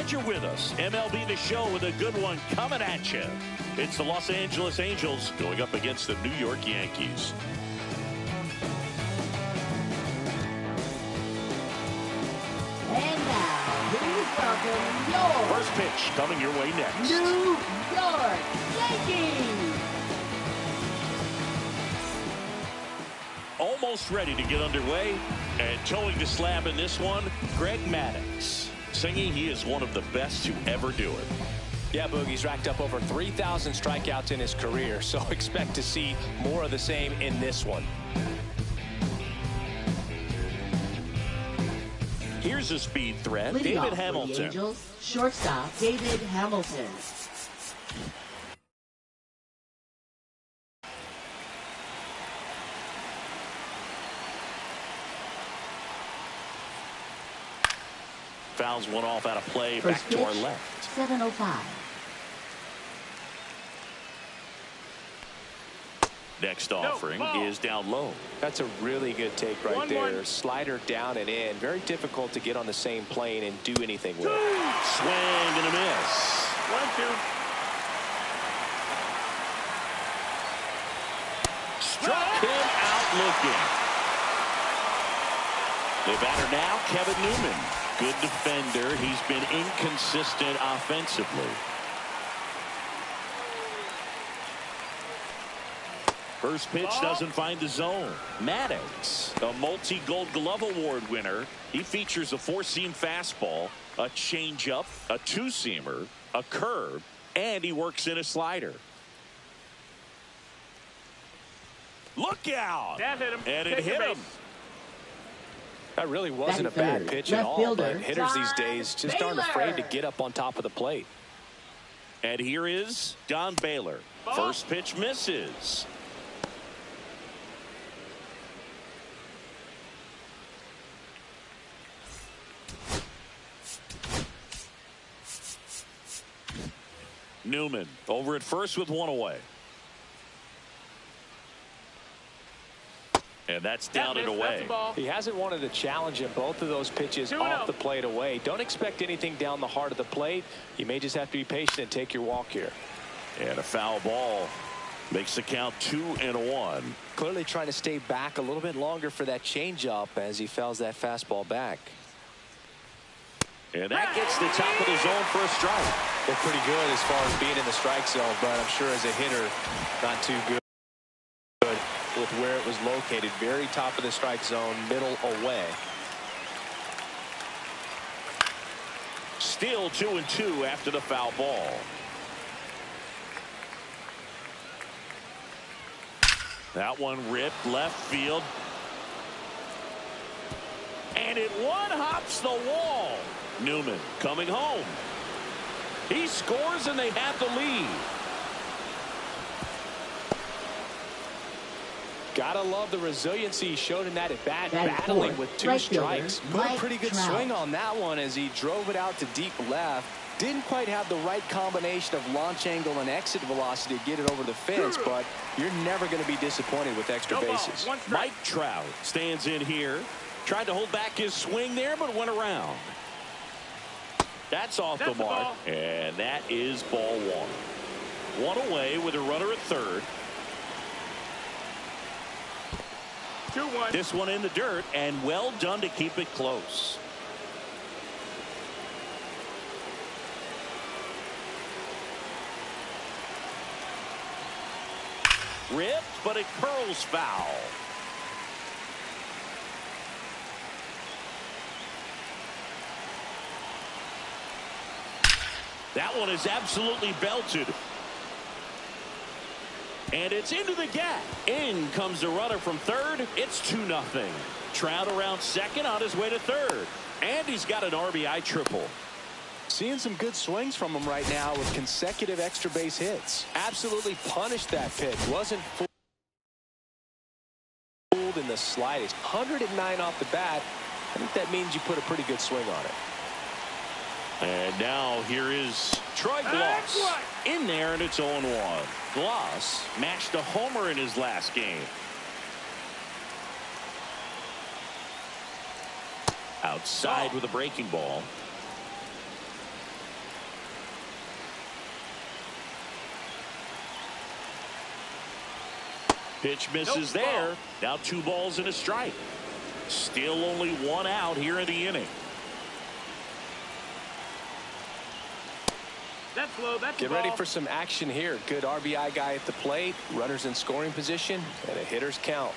Glad you're with us. MLB The Show with a good one coming at you. It's the Los Angeles Angels going up against the New York Yankees. And now, please welcome your first pitch coming your way next. New York Yankees. Almost ready to get underway, and towing the slab in this one, Greg Maddux, singing he is one of the best to ever do it. Yeah, Boogie's racked up over 3,000 strikeouts in his career, so expect to see more of the same in this one. Here's a speed threat, Leading David off Hamilton. For the Angels, shortstop David Hamilton. Fouls one off out of play, First back to our pitch, left. 7:05. Next offering is down low. That's a really good take right there. Slider down and in. Very difficult to get on the same plane and do anything with. Swing and a miss. 1-2. Struck him out looking. The batter now, Kevin Newman. Good defender. He's been inconsistent offensively. First pitch doesn't find the zone. Maddux, a multi-Gold Glove Award winner. He features a four-seam fastball, a changeup, a two-seamer, a curve, and he works in a slider. Look out! That hit him. And it hit him. That really wasn't a bad pitch at all, but hitters these days just aren't afraid to get up on top of the plate. And here is Don Baylor. First pitch misses. Newman over at first with one away. And that's down and away. He hasn't wanted a challenge in both of those pitches off the plate away. Don't expect anything down the heart of the plate. You may just have to be patient and take your walk here. And a foul ball makes the count 2-1. Clearly trying to stay back a little bit longer for that changeup as he fouls that fastball back. And that gets the top of the zone for a strike. They're pretty good as far as being in the strike zone, but I'm sure as a hitter, not too good with where it was located. Very top of the strike zone, middle away. Still 2-2 after the foul ball. That one ripped left field. And it one-hops the wall. Newman coming home. He scores and they have the lead. Gotta love the resiliency he showed in that at bat, battling with two strikes. Put a pretty good swing on that one as he drove it out to deep left. Didn't quite have the right combination of launch angle and exit velocity to get it over the fence, but you're never going to be disappointed with extra bases. Mike Trout stands in here. Tried to hold back his swing there, but went around. That's off the mark, and that is ball one. One away with a runner at third. 2-1. This one in the dirt, and well done to keep it close. Ripped, but it curls foul. That one is absolutely belted. And it's into the gap. In comes the runner from third. It's 2-0. Trout around second on his way to third. And he's got an RBI triple. Seeing some good swings from him right now with consecutive extra base hits. Absolutely punished that pitch. Wasn't fooled in the slightest. 109 off the bat. I think that means you put a pretty good swing on it. And now here is Troy Gloss in there, and it's 0-1. Gloss matched a homer in his last game. Outside with a breaking ball. Pitch misses there. Now 2 balls and a strike. Still only 1 out here in the inning. That's low. That's Get ready for some action here. Good RBI guy at the plate. Runners in scoring position. And a hitter's count.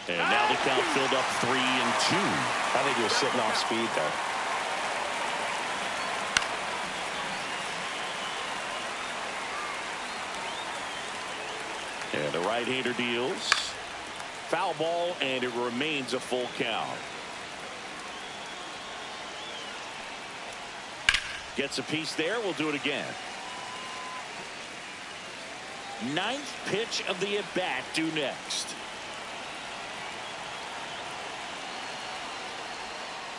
And now the count filled up 3-2. I think he was sitting off speed there. And the right-hander deals. Foul ball, and it remains a full count. Gets a piece there. We'll do it again. 9th pitch of the at-bat due next.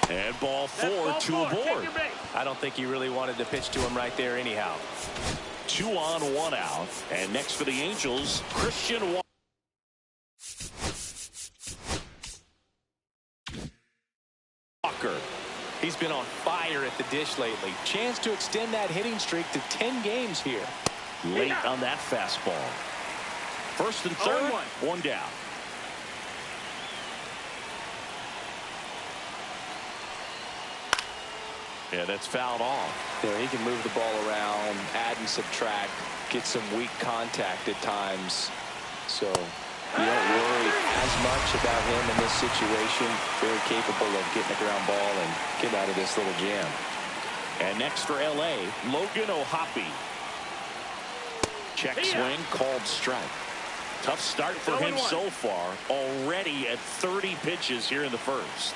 And ball 4, 2 aboard. I don't think he really wanted to pitch to him right there anyhow. 2 on, 1 out. And next for the Angels, Christian Walker. He's been on fire at the dish lately. Chance to extend that hitting streak to 10 games here. Late on that fastball. First and third, 1 down. Yeah, that's fouled off. There, he can move the ball around, add and subtract, get some weak contact at times. So you don't worry as much about him in this situation. Very capable of getting a ground ball and get out of this little jam. And next for LA, Logan O'Hoppe. Check swing, called strike. Tough start for him so far. Already at 30 pitches here in the first.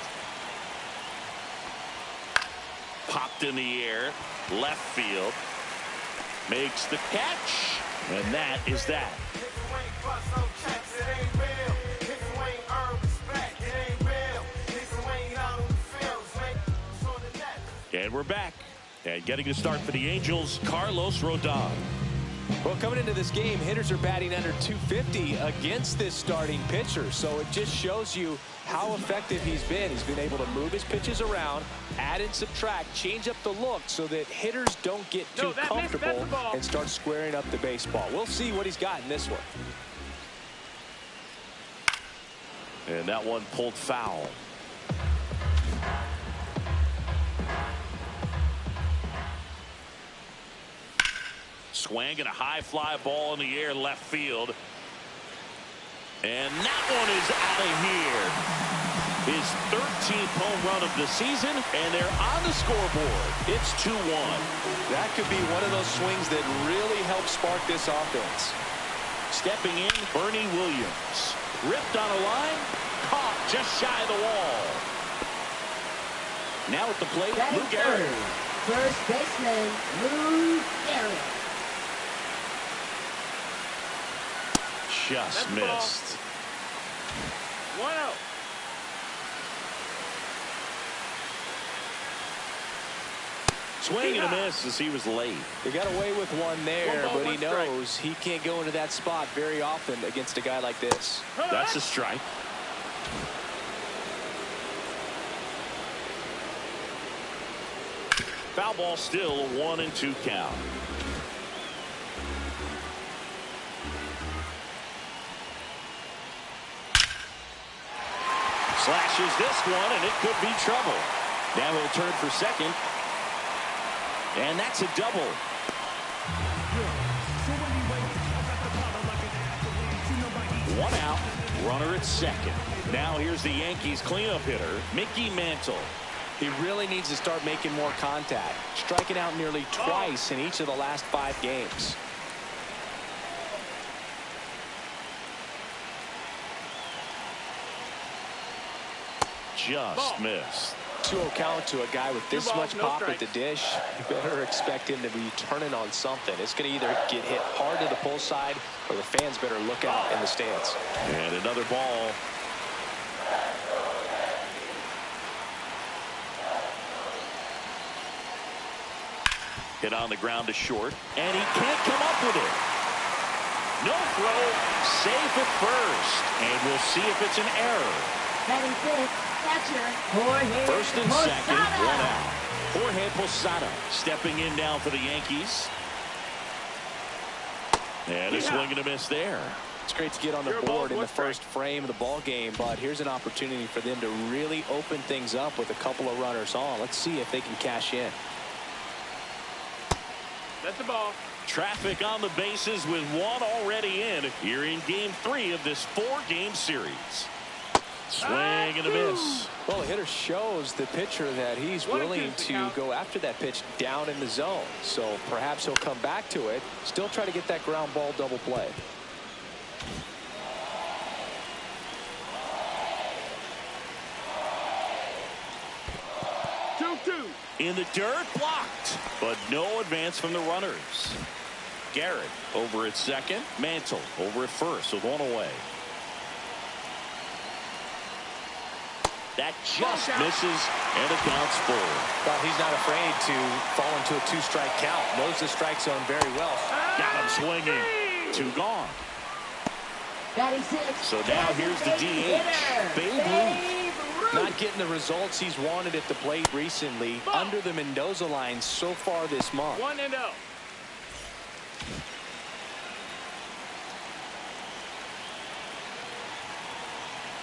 Popped in the air, left field. Makes the catch. And that is that. And we're back. And getting a start for the Angels, Carlos Rodon. Well, coming into this game, hitters are batting under 250 against this starting pitcher. So it just shows you how effective he's been. He's been able to move his pitches around, add and subtract, change up the look so that hitters don't get too comfortable and start squaring up the baseball. We'll see what he's got in this one. And that one pulled foul. Swing and a high fly ball in the air left field. And that one is out of here. His 13th home run of the season, and they're on the scoreboard. It's 2-1. That could be one of those swings that really help spark this offense. Stepping in, Bernie Williams. Ripped on a line, caught just shy of the wall. Now at the plate, Lou Gehrig. First baseman, Lou Gehrig. Just missed. 1-0. Swing and a miss as he was late. He got away with one there, but he knows he can't go into that spot very often against a guy like this. That's a strike. Foul ball still, a 1-2 count. Slashes this one, and it could be trouble. Now he'll turn for second. And that's a double. One out, runner at second. Now here's the Yankees cleanup hitter, Mickey Mantle. He really needs to start making more contact, striking out nearly twice in each of the last 5 games. Just missed. 2-0 count to a guy with this much pop at the dish. You better expect him to be turning on something. It's going to either get hit hard to the pull side, or the fans better look out in the stands. And another ball. Hit on the ground to short, and he can't come up with it. No throw, safe at first, and we'll see if it's an error. Batting fifth, catcher, Jorge First and second, Posada. 1 out. Jorge Posada stepping in now for the Yankees. And a swing and a miss there. It's great to get on the board in the first frame of the ball game, but here's an opportunity for them to really open things up with a couple of runners on. Let's see if they can cash in. That's the ball. Traffic on the bases with one already in here in game 3 of this 4-game series. Swing and a miss. Well, the hitter shows the pitcher that he's willing to go after that pitch down in the zone. So perhaps he'll come back to it. Still try to get that ground ball double play. In the dirt, blocked, but no advance from the runners. Garrett over at second. Mantle over at first with one away. That just misses and it counts 4. Well, he's not afraid to fall into a 2-strike count. Knows the strike zone very well. Got him swinging. 2 gone. Batting 6. So now here's the DH. Babe Ruth. Not getting the results he's wanted at the plate recently. Under the Mendoza line so far this month. 1-0.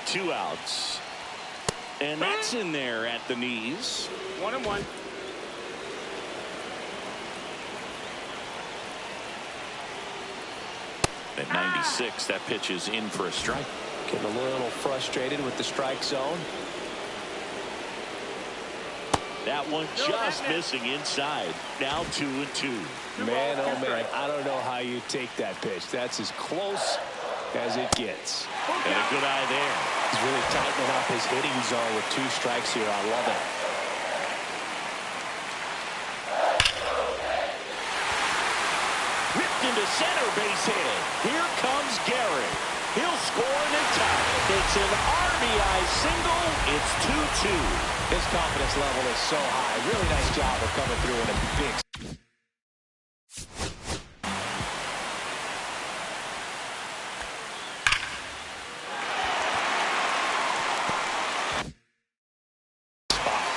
Two outs. And that's in there at the knees. 1-1. At 96, that pitch is in for a strike. Getting a little frustrated with the strike zone. That one just missing inside. Now 2-2. Man, oh man, I don't know how you take that pitch. That's as close as it gets. And a good eye there. He's really tightening up his hitting zone with 2 strikes here. I love it. Ripped into center, base hit. Here comes Garrett. He'll score in time. It's an RBI single. It's 2-2. His confidence level is so high. Really nice job of coming through in a big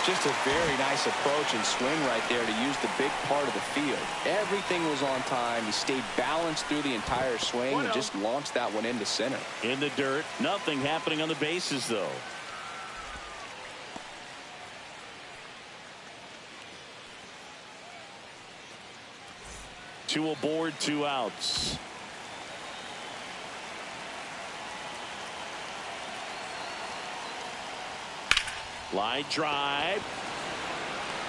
Just a very nice approach and swing right there to use the big part of the field. Everything was on time. He stayed balanced through the entire swing and just launched that one into center. In the dirt. Nothing happening on the bases, though. Two aboard, 2 outs. Line drive.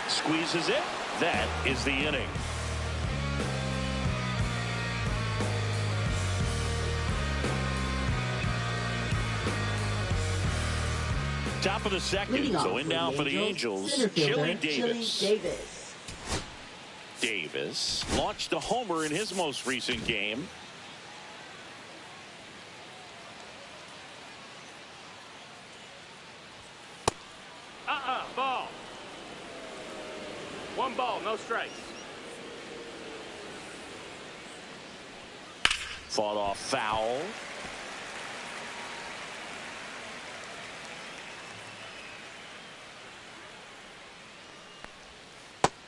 Squeezes it. That is the inning. Top of the second. So in now for the Angels. Chili Davis. Davis launched a homer in his most recent game. Ball. 1 ball, no strikes. Fought off foul.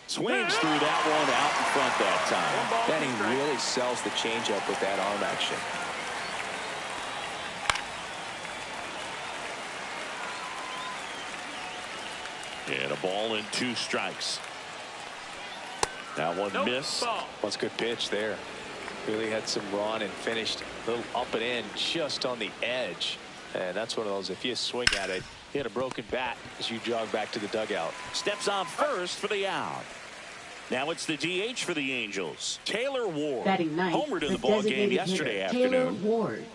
Swings through that one out in front that time. Benny really sells the changeup with that arm action. And a ball and 2 strikes. That one missed. That's a good pitch there. Really had some run and finished a little up and in just on the edge. And that's one of those, if you swing at it, hit a broken bat as you jog back to the dugout. Steps on first for the out. Now it's the DH for the Angels. Taylor Ward. Homered in the ball game yesterday afternoon. Taylor Ward.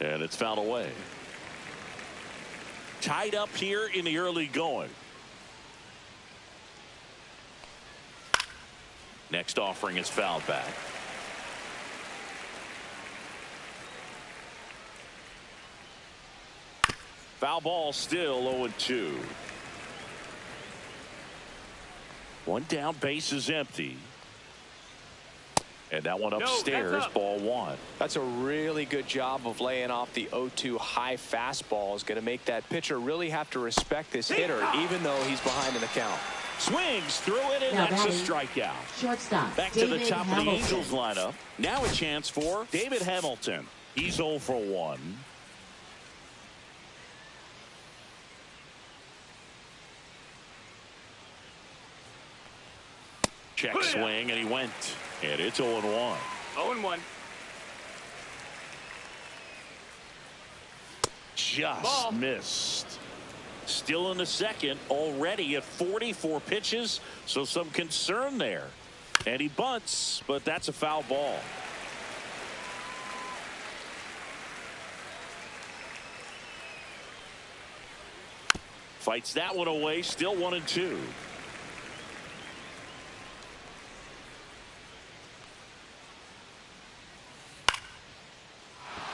And it's fouled away. Tied up here in the early going. Next offering is fouled back. Foul ball, still 0-2. One down, base is empty. And that one upstairs, ball one. That's a really good job of laying off the 0-2 high fastball. Is going to make that pitcher really have to respect this hitter, even though he's behind in the count. Swings through it, and now that's a strikeout. Shortstop. Back David to the top Hamilton. of the Angels lineup. Now a chance for David Hamilton. He's 0 for 1. Check swing, and he went. And it's 0-1. 0-1. Just missed. Still in the second, already at 44 pitches, so some concern there. And he bunts, but that's a foul ball. Fights that one away, still 1-2.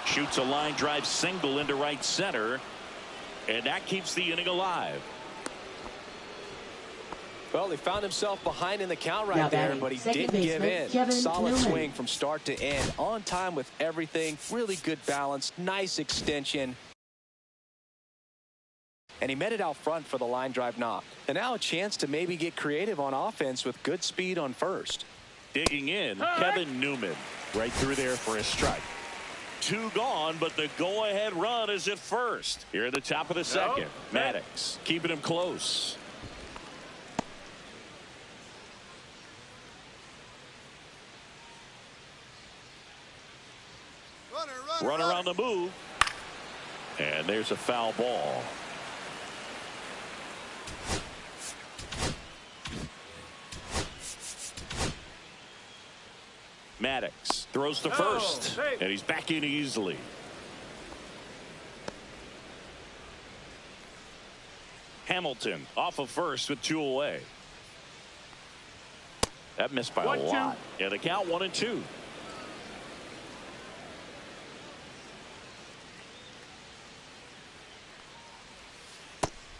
Shoots a line drive single into right center, and that keeps the inning alive. Well, he found himself behind in the count right there, but he didn't give in. Solid swing from start to end. On time with everything. Really good balance. Nice extension. And he met it out front for the line drive knock. And now a chance to maybe get creative on offense with good speed on first. Digging in, Kevin Newman. Right through there for a strike. 2 gone, but the go-ahead run is at first. Here at the top of the second. Maddox keeping him close. Runner on the move. And there's a foul ball. Maddox throws to first, and he's back in easily. Hamilton off of first with 2 away. That missed by a lot. And the count 1-2.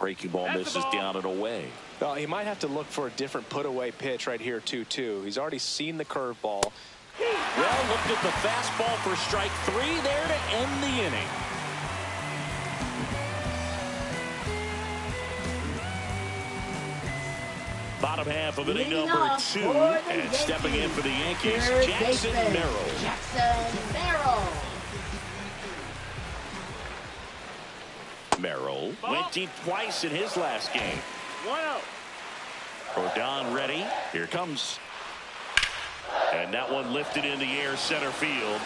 Breaking ball misses down and away. Well, he might have to look for a different put-away pitch right here, 2-2. He's already seen the curveball. Well, looked at the fastball for strike 3 there to end the inning. Bottom half of inning number 2, and stepping in for the Yankees, Jackson Merrill. Merrill went deep twice in his last game. 1-0. Rodon ready. Here comes. And that one lifted in the air center field.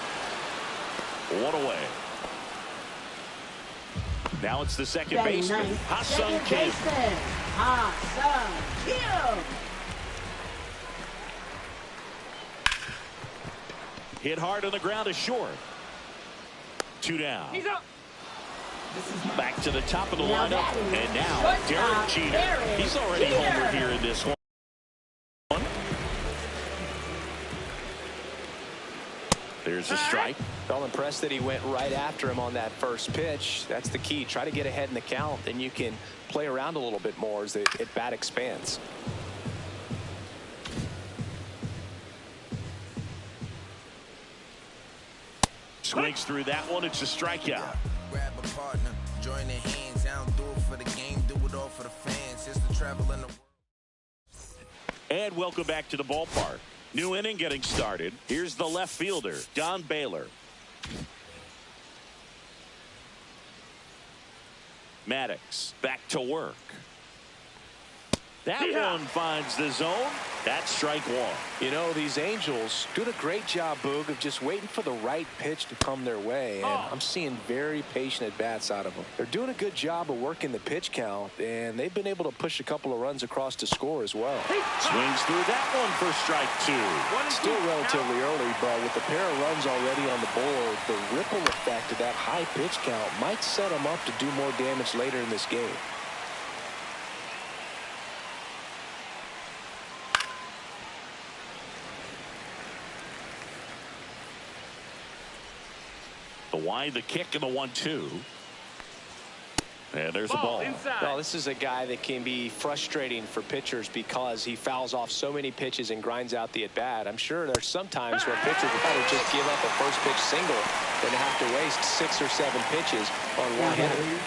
1 away. Now it's the second baseman, Ha-Sung Kim. Hit hard on the ground is short. 2 down. He's up. Back to the top of the lineup, and now Derek Jeter. He's already homered here in this one. There's a strike. Felt impressed that he went right after him on that first pitch. That's the key. Try to get ahead in the count, then you can play around a little bit more as the at-bat expands. Swings through that one. It's a strikeout. Grab a partner, join their hands. I don't do it for the game, do it all for the fans. It's the travel in the world. And welcome back to the ballpark. New inning getting started. Here's the left fielder, Don Baylor. Maddox back to work. That one finds the zone. That's strike 1. You know, these Angels doing a great job, Boog, of just waiting for the right pitch to come their way. And I'm seeing very patient at-bats out of them. They're doing a good job of working the pitch count, and they've been able to push a couple of runs across to score as well. Swings through that one for strike 2. Still relatively early, but with the pair of runs already on the board, the ripple effect of that high pitch count might set them up to do more damage later in this game. The wide, the kick, and the 1-2. And there's a ball. Well, this is a guy that can be frustrating for pitchers because he fouls off so many pitches and grinds out the at-bat. I'm sure there's some times where pitchers would rather just give up a first pitch single than to have to waste 6 or 7 pitches on one hitter.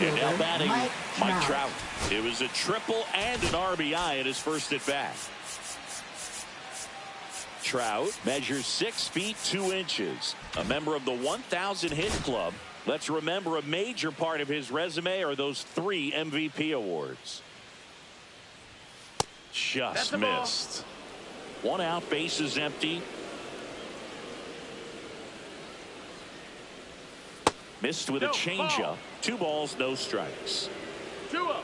And now batting Mike Trout. It was a triple and an RBI at his first at-bat. Trout measures 6 feet 2 inches. A member of the 1,000 hit club. Let's remember a major part of his resume are those 3 MVP awards. Just missed. 1 out, bases empty. Missed with a changeup. 2 balls, no strikes. 2-0.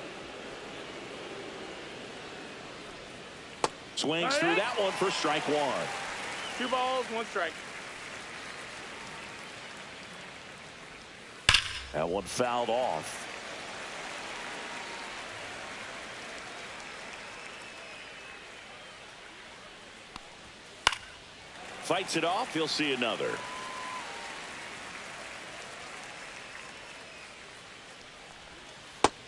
Swings through that one for strike 1. 2 balls, 1 strike. That one fouled off. Fights it off. He'll see another.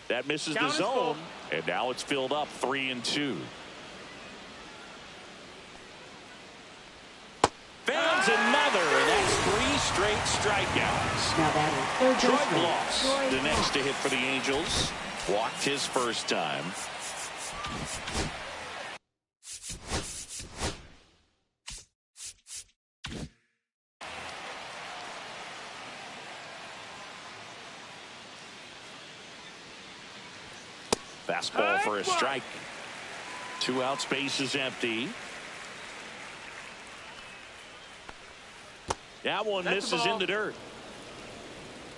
That misses the zone. And now it's filled up 3-2. Fans another. That's 3 straight strikeouts. Now batting third Troy Bloss, the next to hit for the Angels. Walked his first time. Fastball for a strike. 2 outs, bases empty. That one misses in the dirt.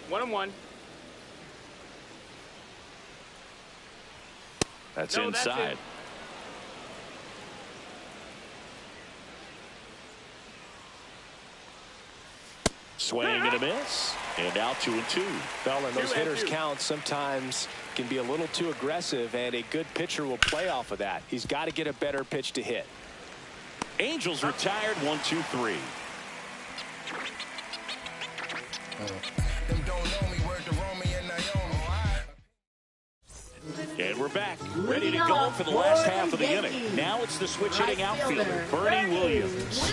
1-1. That's inside. Swing and a miss. And now 2-2. Well, and those hitters count sometimes can be a little too aggressive, and a good pitcher will play off of that. He's got to get a better pitch to hit. Angels retired 1-2-3. And we're back, ready to go for the last half of the inning. Now it's the switch hitting outfielder, Bernie Williams.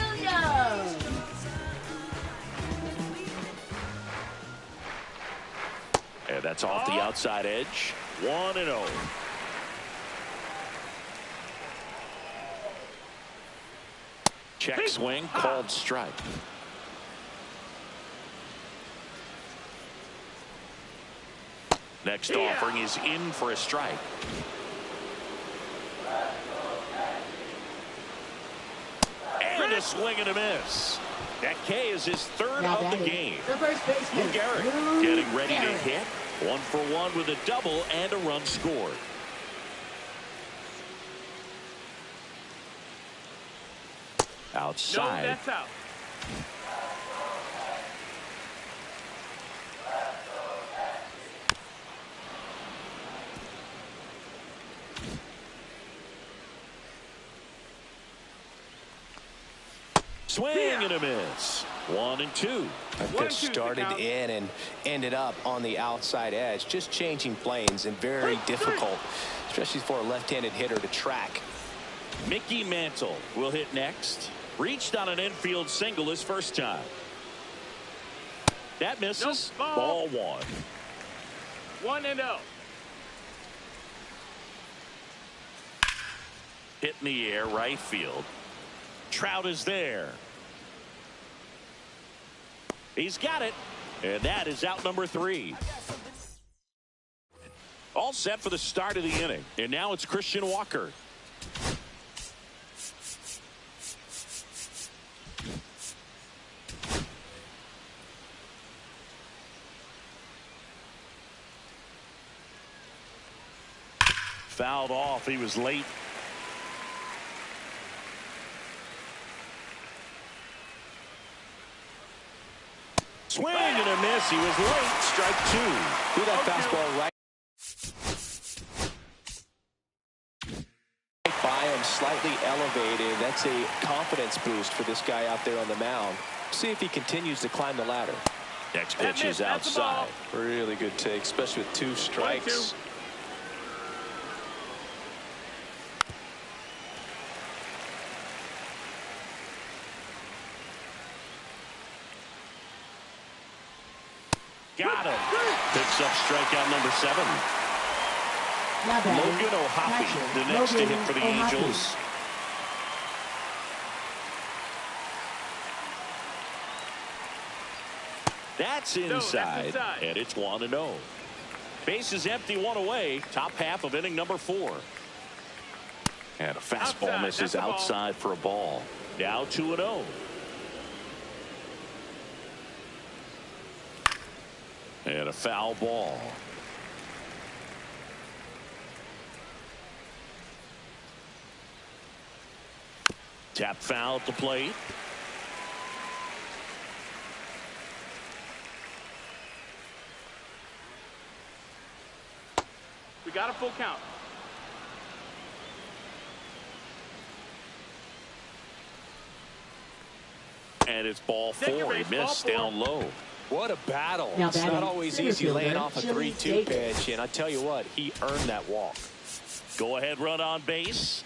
And that's off the outside edge. 1-0. Check swing, called strike. Next offering is in for a strike. And a swing and a miss. That K is his 3rd of the game. Lou Gehrig getting ready to hit. 1 for 1 with a double and a run scored. Outside. No, that's out. Swing and a miss. 1-2. That pitch started in and ended up on the outside edge. Just changing planes and very difficult, especially for a left-handed hitter to track. Mickey Mantle will hit next. Reached on an infield single his first time. That misses. Ball 1. 1-0. Hit in the air, right field. Trout is there. He's got it. And that is out number 3. All set for the start of the inning. And now it's Christian Walker. Fouled off. He was late. Swing and a miss. He was late. Strike 2. Threw that fastball right by him, slightly elevated. That's a confidence boost for this guy out there on the mound. See if he continues to climb the ladder. Next pitch is outside. Really good take, especially with 2 strikes. Got him. Picks up strikeout number 7. Logan O'Hoppe, the next to hit for the Angels. That's inside, and it's 1-0. Base is empty, 1 away. Top half of inning number 4. And a fastball misses outside for a ball. Now 2-0. And a foul ball. Tap foul at the plate. We got a full count. And it's ball 4. He missed down low. What a battle. Now it's not always easy laying off a 3-2 pitch, and I tell you what, he earned that walk. Go ahead, run on base.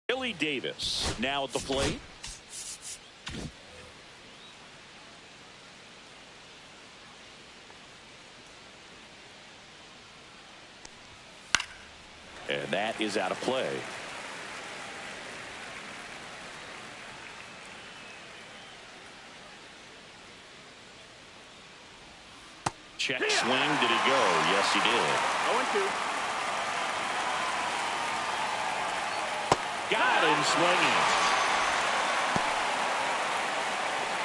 Billy Davis now at the plate. And that is out of play. Check swing. Did he go? Yes, he did. 0-2. Got him swinging.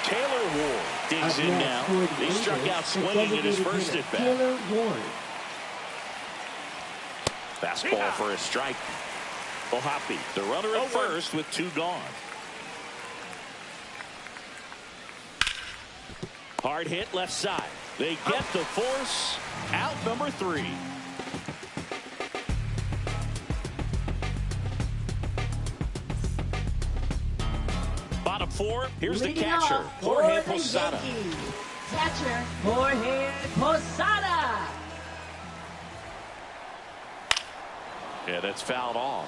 Taylor Ward digs in now. He struck out swinging in his first at bat. Taylor Ward. Fastball for a strike. O'Hoppe, the runner at first with 2 gone. Hard hit left side. They get the force. Out number 3. Bottom 4. Here's the catcher, Jorge Posada. Catcher, Jorge Posada. Yeah, that's fouled off.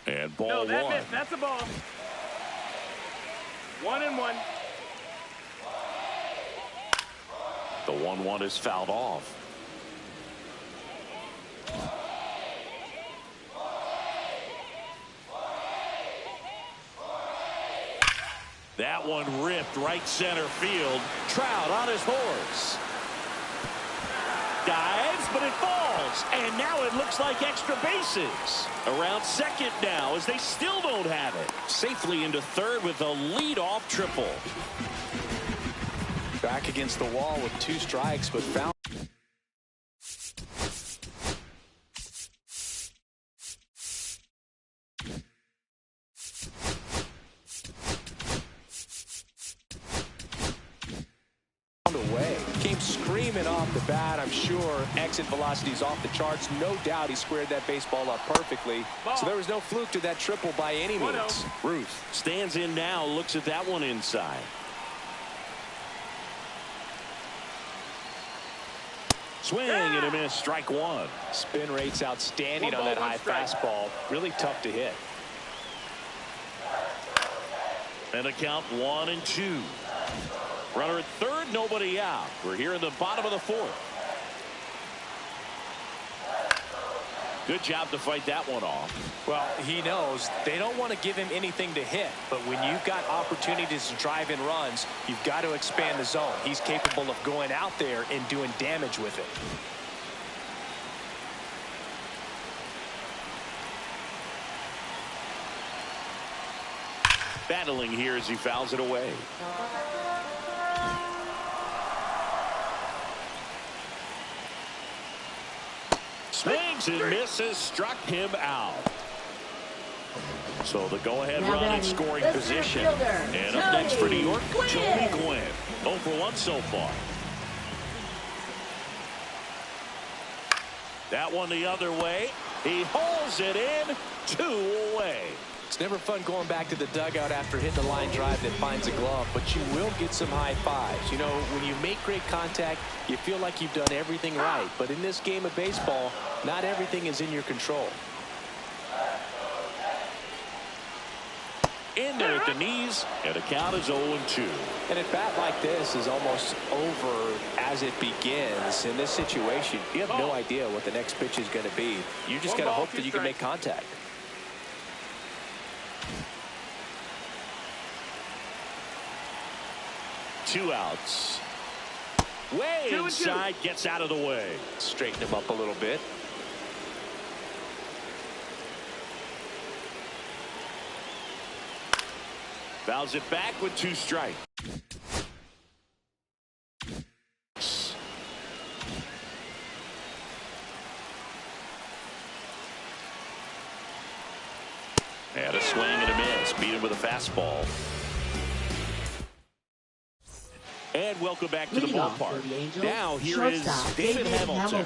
And ball 1. That's a ball. 1-1. The 1-1 is fouled off. That one ripped right center field. Trout on his horse. Dives, but it falls. And now it looks like extra bases. Around second now as they still don't have it. Safely into third with a leadoff triple. Back against the wall with 2 strikes, but found. screaming off the bat. I'm sure exit velocity is off the charts. No doubt he squared that baseball up perfectly. So there was no fluke to that triple by any means. Ruth stands in now, looks at that one inside. Swing and a miss, strike one. Spin rate's outstanding on that high fastball. Really tough to hit. And a count 1-2. Runner at third, nobody out. We're here in the bottom of the fourth. Good job to fight that one off. Well, he knows they don't want to give him anything to hit, but when you've got opportunities to drive in runs, you've got to expand the zone. He's capable of going out there and doing damage with it. Battling here as he fouls it away. Swings and misses, struck him out. So the go-ahead run in scoring position. And up next for New York, Tony Gwynn. 0 for 1 so far. That one the other way. He holds it in, 2 away. It's never fun going back to the dugout after hitting a line drive that finds a glove, but you will get some high fives. You know, when you make great contact, you feel like you've done everything right. But in this game of baseball, not everything is in your control. In there at the knees, and the count is 0-2. And a bat like this is almost over as it begins. In this situation, you have no idea what the next pitch is going to be. You just got to hope that you can make contact. Two outs. Way inside, gets out of the way. Straighten him up a little bit. Fouls it back with 2 strikes. And a swing and a miss. Beat him with a fastball. And welcome back to the ballpark. Now here is David Hamilton.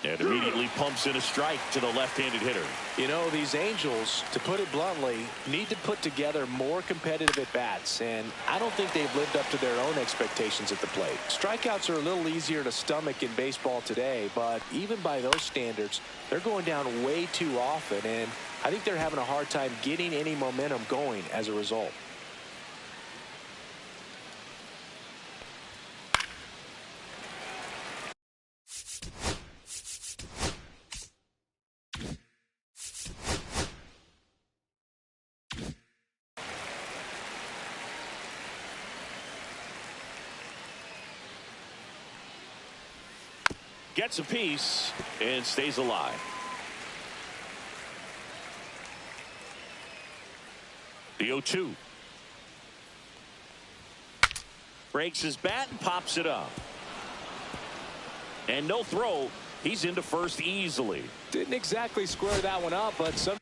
And immediately pumps in a strike to the left-handed hitter. You know, these Angels, to put it bluntly, need to put together more competitive at-bats, and I don't think they've lived up to their own expectations at the plate. Strikeouts are a little easier to stomach in baseball today, but even by those standards, they're going down way too often, and I think they're having a hard time getting any momentum going as a result. Gets a piece and stays alive. The 0-2. Breaks his bat and pops it up. And no throw. He's into first easily. Didn't exactly square that one up, but some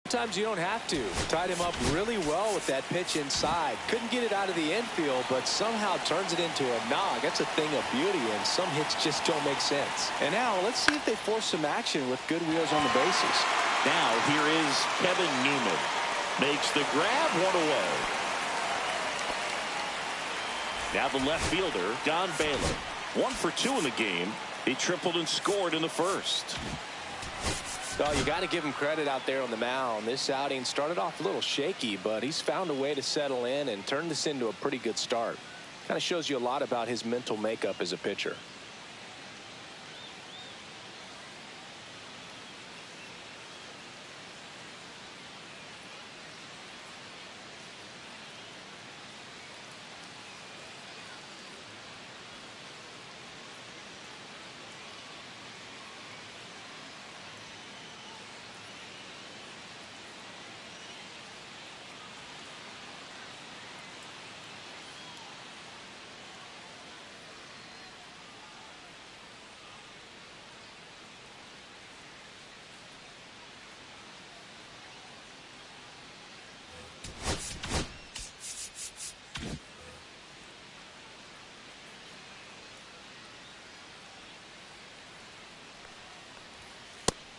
Sometimes you don't have to. Tied him up really well with that pitch inside. Couldn't get it out of the infield, but somehow turns it into a nog. That's a thing of beauty, and some hits just don't make sense. And now let's see if they force some action with good wheels on the bases. Now here is Kevin Newman. Makes the grab, one away. Now the left fielder, Don Baylor. 1 for 2 in the game. He tripled and scored in the first. Oh, you got to give him credit out there on the mound. This outing started off a little shaky, but he's found a way to settle in and turn this into a pretty good start. Kind of shows you a lot about his mental makeup as a pitcher.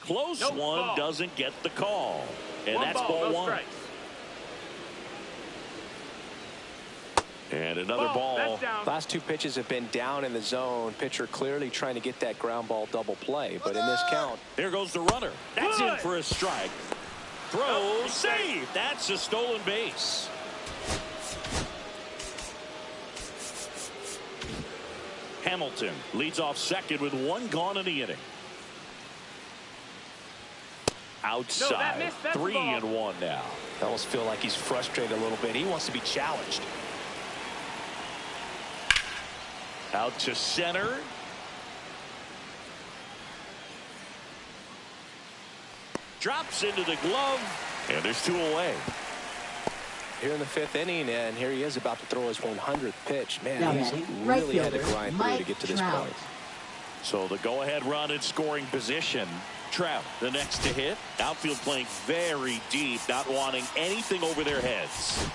Close Nope, one, ball. doesn't get the call. And that's ball, ball no 1. strikes. And another ball. That's down. Last 2 pitches have been down in the zone. Pitcher clearly trying to get that ground ball double play, but in this count. There goes the runner. That's Good. in for a strike. Throw, save. That's a stolen base. Hamilton leads off second with 1 gone in the inning. Outside, missed. That's 3 the ball. and 1 now. I almost feel like he's frustrated a little bit. He wants to be challenged. Out to center. Drops into the glove, and there's 2 away. Here in the 5th inning, and here he is about to throw his 100th pitch. Man, Now he's batting, right really had to fielder, grind through to Mike get to this Trout. point. So the go-ahead run in scoring position. Trout, the next to hit. Outfield playing very deep, not wanting anything over their heads.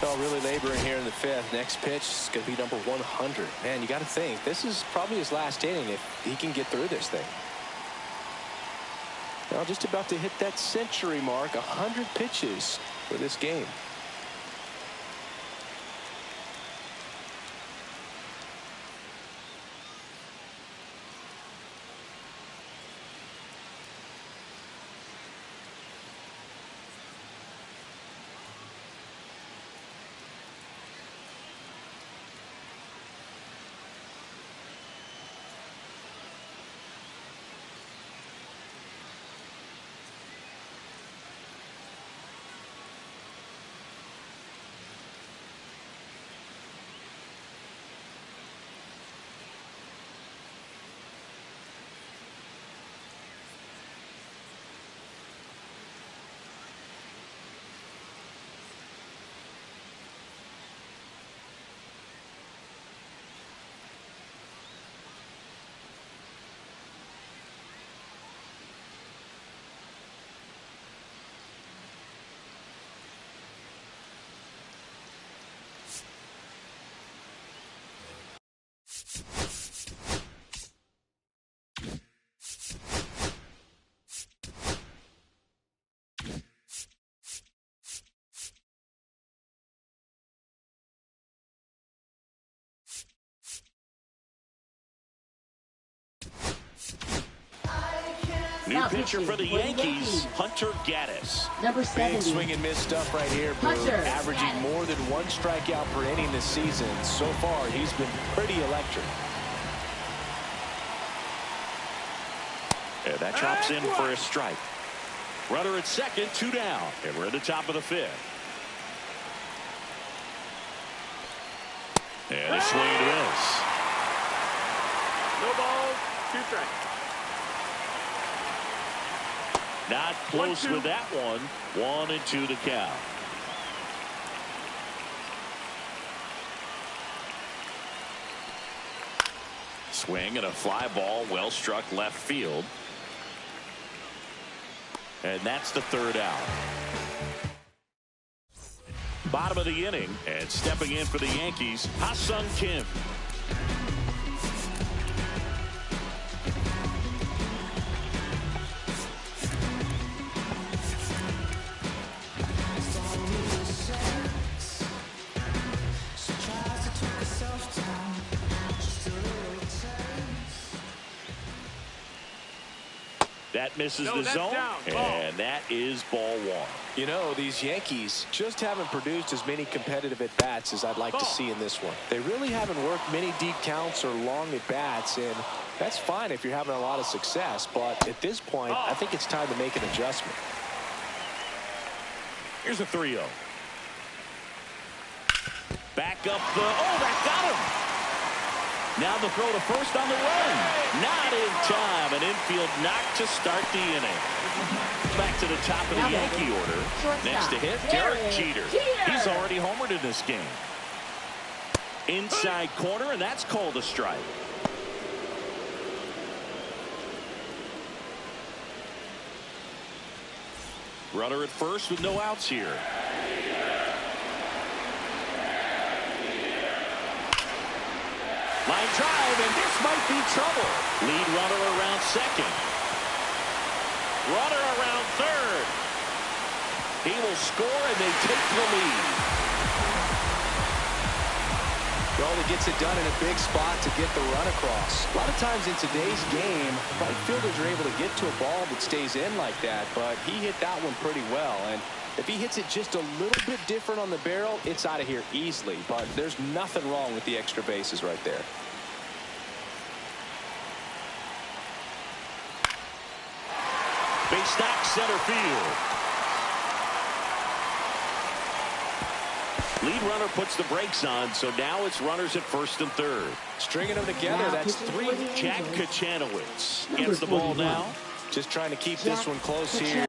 Oh, really laboring here in the 5th. Next pitch is going to be number 100. Man, you got to think this is probably his last inning if he can get through this thing. Now just about to hit that century mark, 100 pitches for this game. New pitcher for the Yankees, Hunter Gaddis. Number 70. Big swing and miss stuff right here. Hunter averaging Gaddis. more than 1 strikeout per inning this season. So far, he's been pretty electric. And that drops in for a strike. Runner at second, 2 down. And we're at the top of the 5th. And a swing and a miss. No balls, 2 strikes. Not close 1-2. with that one. 1-2 to count. Swing and a fly ball, well struck left field. And that's the 3rd out. Bottom of the inning, and stepping in for the Yankees, Ha-Sung Kim. That misses the zone, and that is ball 1. You know, these Yankees just haven't produced as many competitive at-bats as I'd like to see in this one. They really haven't worked many deep counts or long at-bats, and that's fine if you're having a lot of success. But at this point, I think it's time to make an adjustment. Here's a 3-0. Back up the... Oh, that got him! Now the throw to first on the run. Not in time. An infield knock to start the inning. Back to the top of the Yankee order. Next to hit, Derek Jeter. He's already homered in this game. Inside corner, and that's called a strike. Runner at first with no outs here. Line drive, and this might be trouble. Lead runner around second. Runner around third. He will score, and they take the lead. Well, he gets it done in a big spot to get the run across. A lot of times in today's game, right fielders are able to get to a ball that stays in like that, but he hit that one pretty well. And if he hits it just a little bit different on the barrel, it's out of here easily. But there's nothing wrong with the extra bases right there. Base knock center field. Lead runner puts the brakes on, so now it's runners at first and third. Stringing them together, that's 3. Jack Kachanowicz gets the ball now. Just trying to keep this one close here.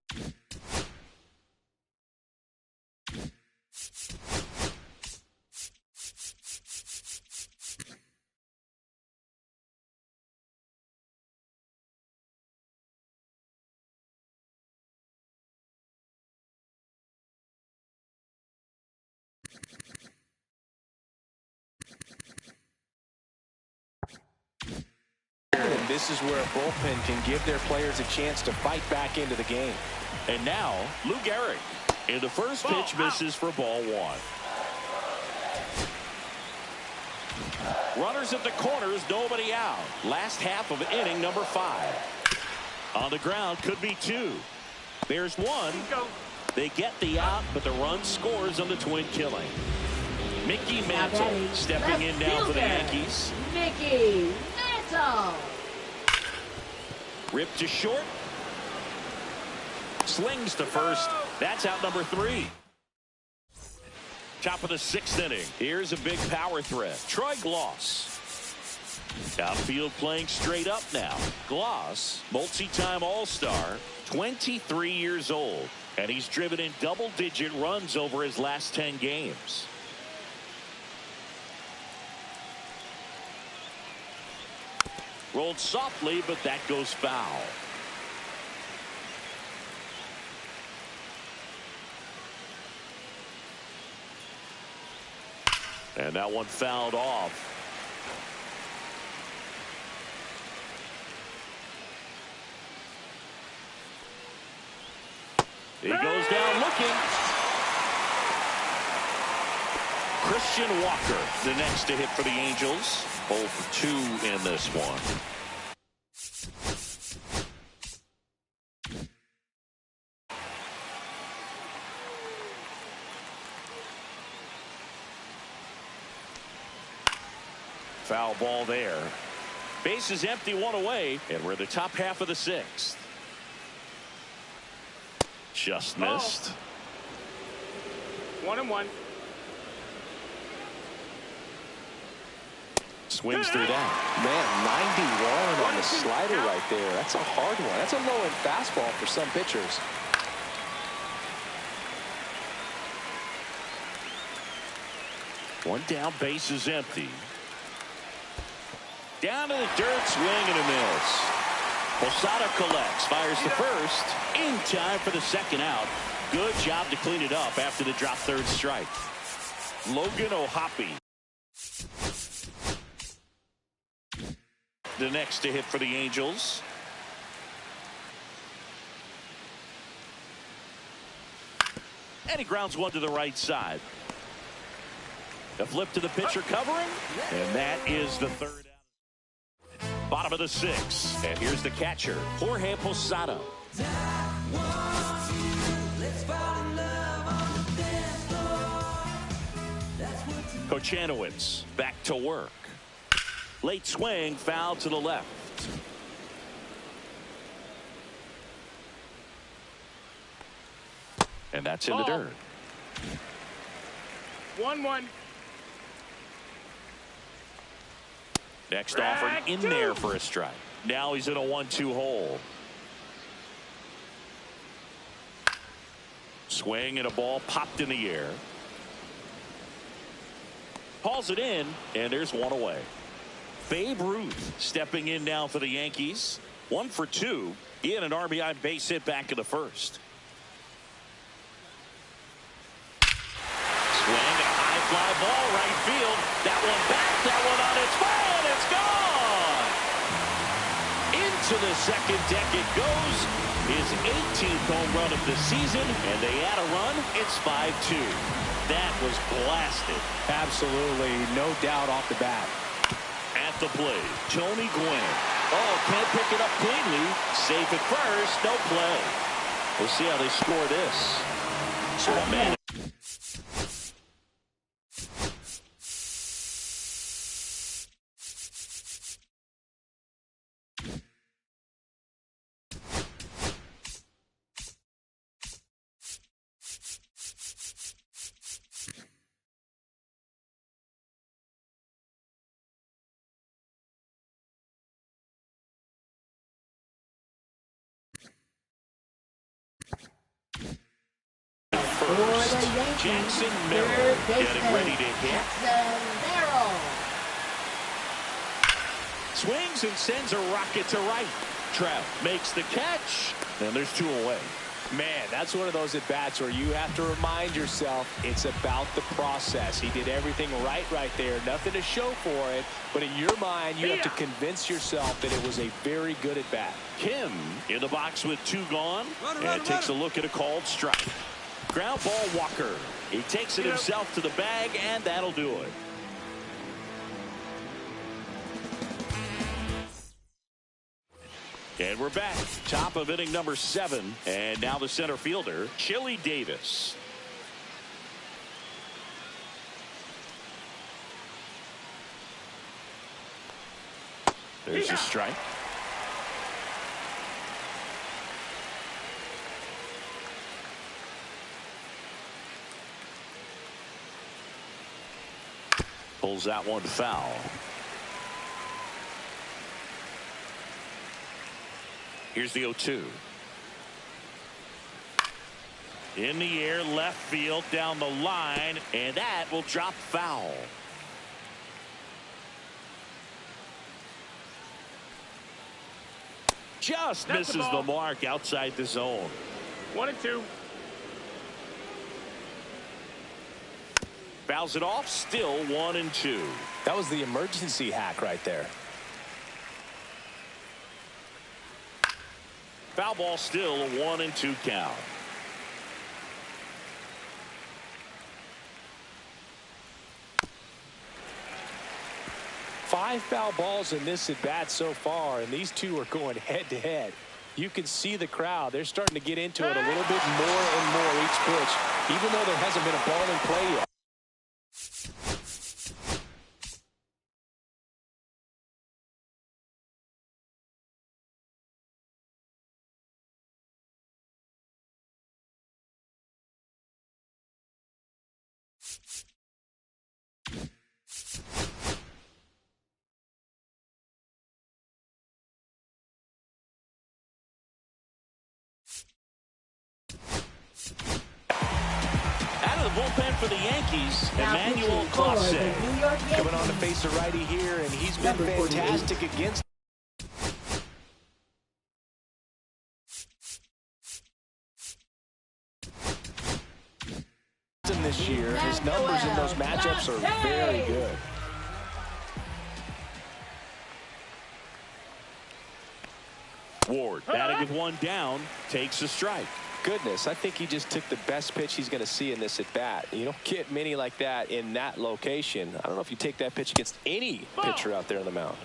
And this is where a bullpen can give their players a chance to fight back into the game. And now, Lou Gehrig. And the first pitch misses for ball 1. Runners at the corners, nobody out. Last half of inning number 5. On the ground, could be 2. There's 1. They get the out, but the run scores on the twin killing. Mickey Mantle stepping in now for the Yankees. Mickey Mantle. Ripped to short. Slings to first. That's out number 3. Top of the 6th inning. Here's a big power threat. Troy Gloss. Outfield playing straight up now. Gloss, multi-time All-Star, 23 years old. And he's driven in double-digit runs over his last 10 games. Rolled softly, but that goes foul. And that one fouled off. He goes down looking. Christian Walker, the next to hit for the Angels. 0 for 2 in this one. Foul ball there. Base is empty, one away, and we're in the top half of the sixth. Just missed. 1-1. Swings through that. Man, 91 on the slider right there. That's a hard one. That's a low-end fastball for some pitchers. One down, base is empty. Down to the dirt, swing and a miss. Posada collects, fires the first, in time for the second out. Good job to clean it up after the drop third strike. Logan O'Hoppe, the next to hit for the Angels. And he grounds one to the right side. A flip to the pitcher covering, and that is the third out. Bottom of the sixth, and here's the catcher, Jorge Posada. Kochanowicz back to work. Late swing, foul to the left. And that's in the dirt. 1-1. Next offer in there for a strike. Now he's in a 1-2 hole. Swing and a ball popped in the air. Calls it in, and there's one away. Babe Ruth stepping in now for the Yankees. 1 for 2. He had an RBI base hit back in the first. Swing and a high fly ball right field. That one back, that one on its way, and it's gone. Into the second deck it goes. His 18th home run of the season, and they add a run. It's 5-2. That was blasted. Absolutely, no doubt off the bat. At the plate, Tony Gwynn. Oh, can't pick it up cleanly. Safe at first, no play. We'll see how they score this. So a man. Jackson Merrill getting ready to hit. Swings and sends a rocket to right. Trout makes the catch, and there's 2 away. Man, that's one of those at-bats where you have to remind yourself it's about the process. He did everything right there. Nothing to show for it, but in your mind, you have to convince yourself that it was a very good at-bat. Kim in the box with 2 gone, and takes a look at a called strike. Ground ball, Walker. He takes it himself to the bag, and that'll do it. And we're back. Top of inning number 7. And now the center fielder, Chili Davis. There's a strike. Pulls that one foul. Here's the 0-2. In the air, left field, down the line, and that will drop foul. Just misses the mark outside the zone. 1-2. Fouls it off, still 1-2. That was the emergency hack right there. Foul ball, still a 1-2 count. Five foul balls in this at bat so far, and these two are going head to head. You can see the crowd. They're starting to get into it a little bit more and more each pitch, even though there hasn't been a ball in play yet. bullpen for the Yankees, Now Emmanuel pitching for the Clase. New York Yankees. Coming on to face a righty here, and he's been Number 48. fantastic against him this year. His numbers in those matchups are very good. Ward, batting with one down, takes a strike. Goodness, I think he just took the best pitch he's going to see in this at bat. You don't get many like that in that location. I don't know if you take that pitch against any pitcher out there on the mound.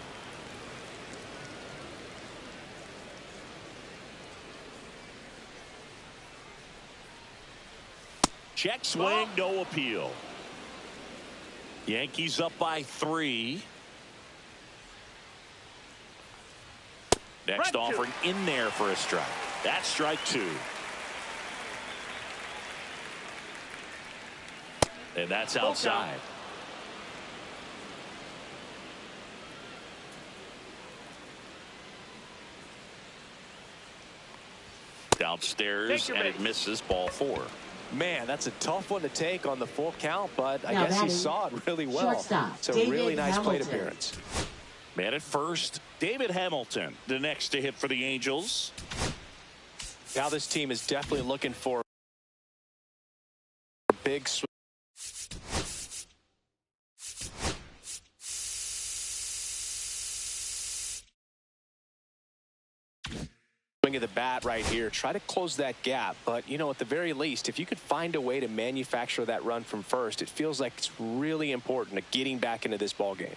Check swing, no appeal. Yankees up by 3. Next offering in there for a strike. That's strike 2. And that's outside. Downstairs, and it misses, ball 4. Man, that's a tough one to take on the full count, but I Now guess he batting, saw it really well. shortstop, It's a David really nice plate Hamilton. appearance. Man at first, David Hamilton, the next to hit for the Angels. Now this team is definitely looking for a big swing. Swing of the bat right here. Try to close that gap, but you know, at the very least, if you could find a way to manufacture that run from first, it feels like it's really important to getting back into this ball game.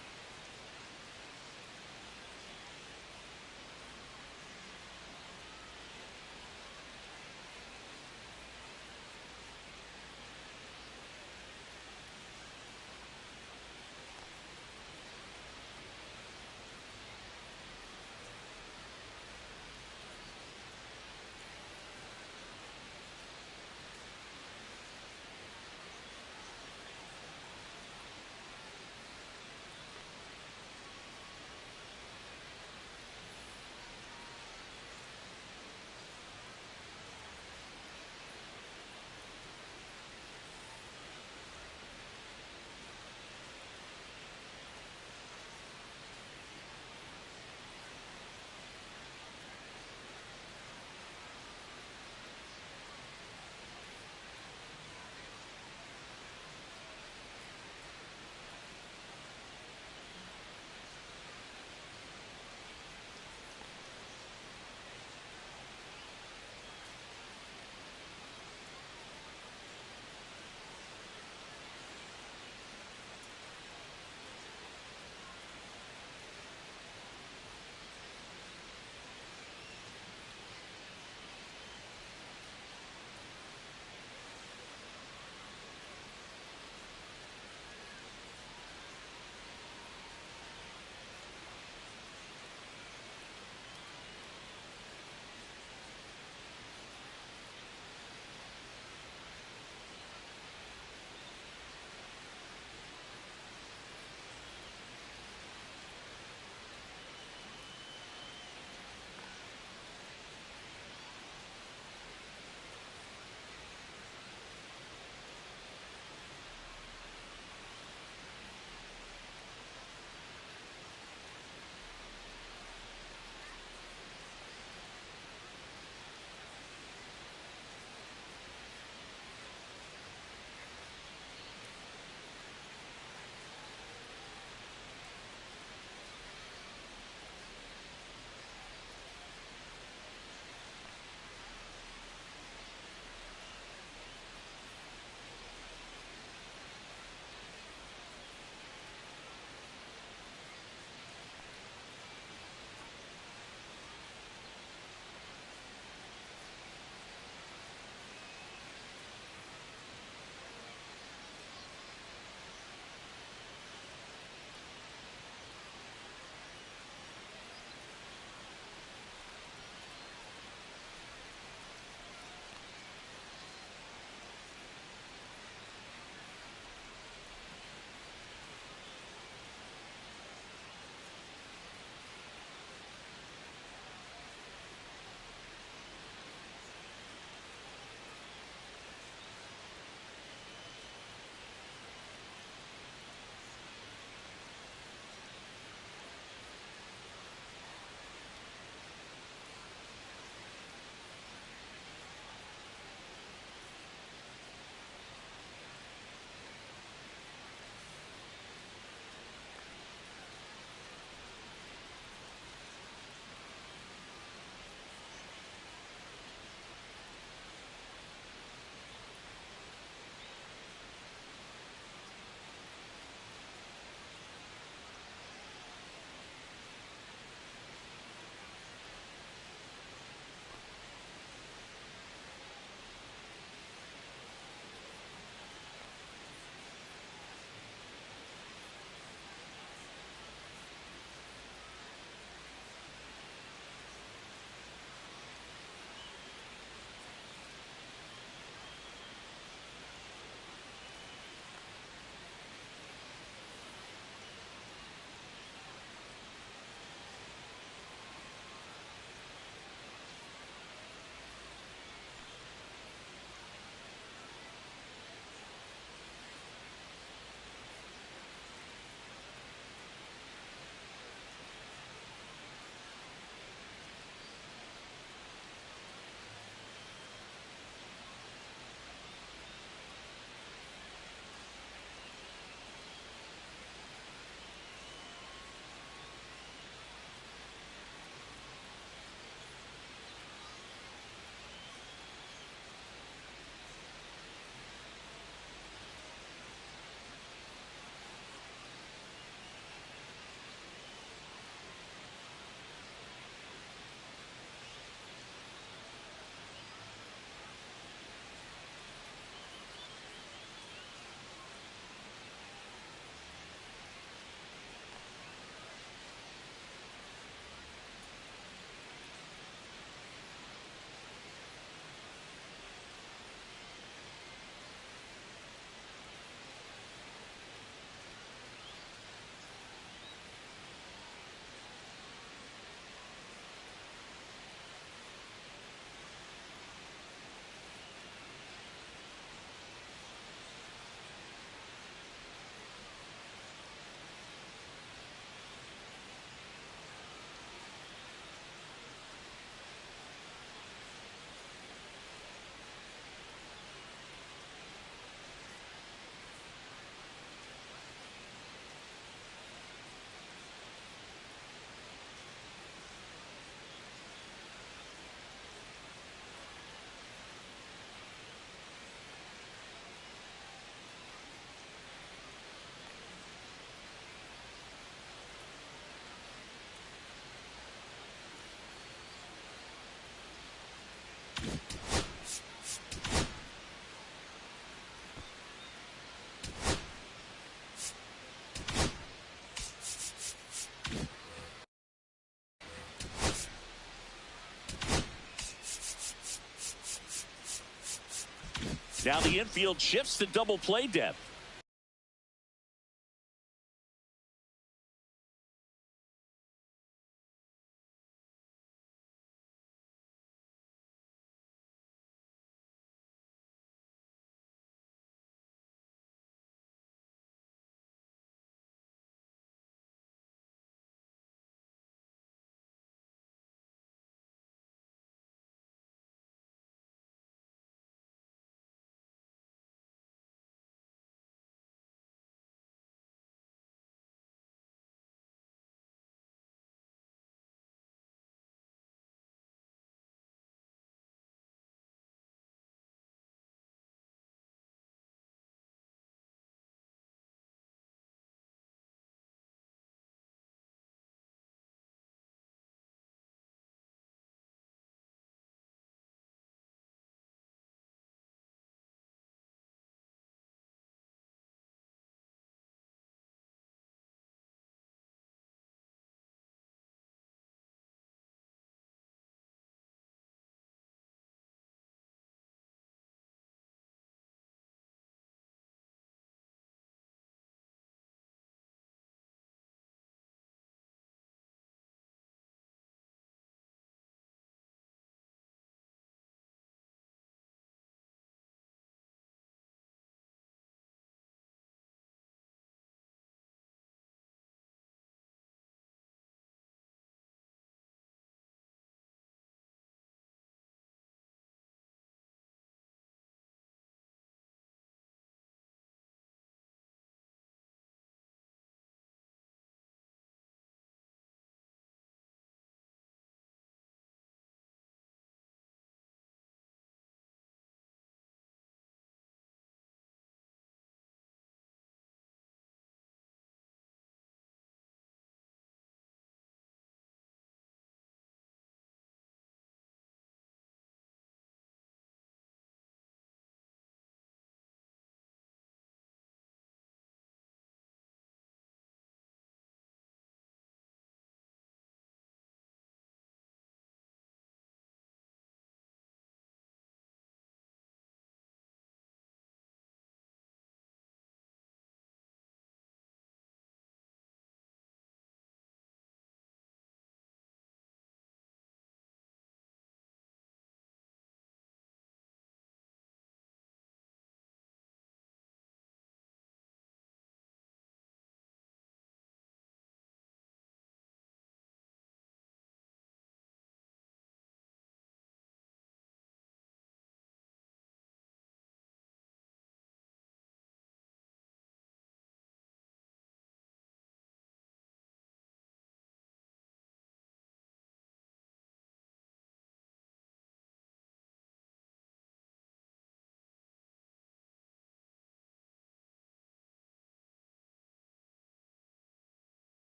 Now the infield shifts to double play depth.